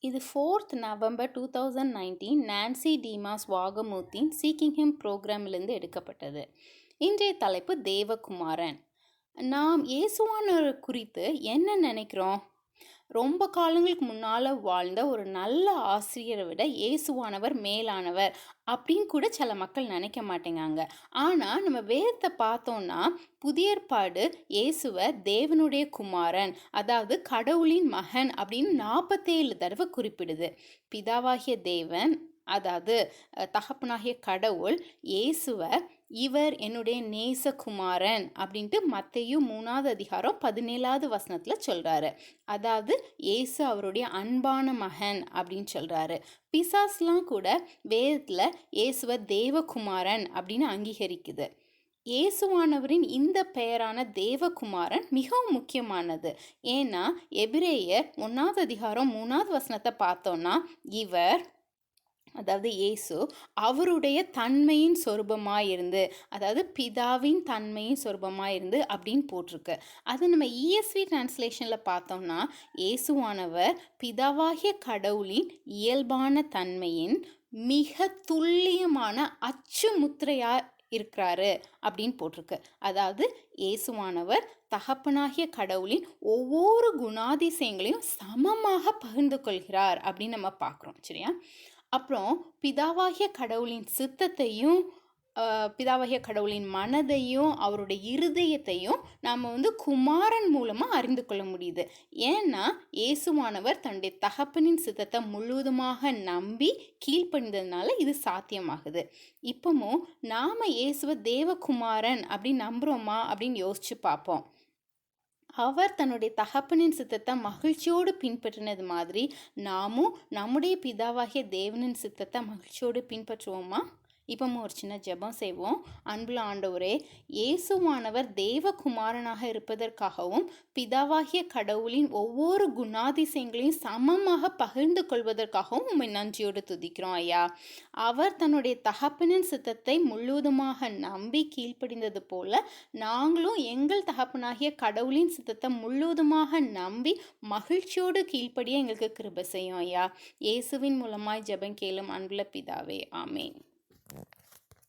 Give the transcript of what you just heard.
இது 4th November 2019 Nancy DeMoss வாகமூத்தின் Seeking Him ப்ரோக்ராமிலிருந்து எடுக்கப்பட்டது. இன்றைய தலைப்பு தேவகுமாரன். நாம் இயேசுவானவர் குறித்து என்ன நினைக்கிறோம்? ரொம்ப காலங்களுக்கு முன்னால் வாழ்ந்த ஒரு நல்ல ஆசிரியரை விட இயேசுவானவர் மேலானவர் அப்படின்னு கூட சில மக்கள் நினைக்க மாட்டேங்காங்க. ஆனால் நம்ம வேதத்தை பார்த்தோம்னா புதிய ஏற்பாடு இயேசுவை தேவனுடைய குமாரன், அதாவது கடவுளின் மகன் அப்படின்னு 47 தடவை குறிப்பிடுது. பிதாவாகிய தேவன், அதாவது தகப்பனாகிய கடவுள் இயேசுவை இவர் என்னுடைய நேசகுமாரன் அப்படின்ட்டு மத்தேயு 3வது அதிகாரம் 17வது வசனத்தில் சொல்கிறாரு. அதாவது இயேசு அவருடைய அன்பான மகன் அப்படின்னு சொல்கிறாரு. பிசாஸ்லாம் கூட வேதத்தில் இயேசுவை தேவகுமாரன் அப்படின்னு அங்கீகரிக்குது. இயேசுவானவரின் இந்த பெயரான தேவகுமாரன் மிகவும் முக்கியமானது. ஏன்னா எபிரேயர் 1வது அதிகாரம் 3வது வசனத்தை பார்த்தோன்னா இவர், அதாவது இயேசு அவருடைய தன்மையின் சொரூபமாயிருந்து, அதாவது பிதாவின் தன்மையின் சொரூபமாயிருந்து அப்படின்னு போட்டிருக்கு. அது நம்ம ESV டிரான்ஸ்லேஷனில் பார்த்தோம்னா இயேசுவானவர் பிதாவாகிய கடவுளின் இயல்பான தன்மையின் மிக துல்லியமான அச்சு முத்திரையா இருக்கிறாரு அப்படின்னு போட்டிருக்கு. அதாவது இயேசுவானவர் தகப்பனாகிய கடவுளின் ஒவ்வொரு குணாதிசயங்களையும் சமமாக பகிர்ந்து கொள்கிறார் அப்படின்னு நம்ம பார்க்குறோம். சரியா? அப்புறம் பிதாவாகிய கடவுளின் சித்தத்தையும் பிதாவாகிய கடவுளின் மனதையும் அவருடைய இருதயத்தையும் நாம் குமாரன் மூலமாக அறிந்து கொள்ள முடியுது. ஏன்னா இயேசுவானவர் தன்னுடைய தகப்பனின் சித்தத்தை முழுவதுமாக நம்பி கீழ்ப்படிந்ததுனால இது சாத்தியமாகுது. இப்பவும் நாம் இயேசுவை தேவகுமாரன் அப்படின்னு நம்புகிறோமா அப்படின்னு யோசிச்சு பார்ப்போம். அவர் தன்னுடைய தகப்பனின் சித்தத்தை மகிழ்ச்சியோடு பின்பற்றினது மாதிரி நாமும் நம்முடைய பிதாவாகிய தேவனின் சித்தத்தை மகிழ்ச்சியோடு பின்பற்றுவோமா? இப்பவும் ஒரு சின்ன ஜெபம் செய்வோம். அன்புள்ள ஆண்டவரே, இயேசுவானவர் தேவகுமாரனாக இருப்பதற்காகவும் பிதாவாகிய கடவுளின் ஒவ்வொரு குணாதிசயங்களையும் சமமாக பகிர்ந்து கொள்வதற்காகவும் உம்மை நன்றியோடு துதிக்கிறோம் ஐயா. அவர் தன்னுடைய தகப்பனின் சித்தத்தை முழுவதுமாக நம்பி கீழ்ப்படிந்தது போல நாங்களும் எங்கள் தகப்பனாகிய கடவுளின் சித்தத்தை முழுவதுமாக நம்பி மகிழ்ச்சியோடு கீழ்ப்படிய எங்களுக்கு கிருபை செய்யும் ஐயா. இயேசுவின் மூலமாய் ஜெபம் கேளும் அன்புள்ள பிதாவே, ஆமேன்.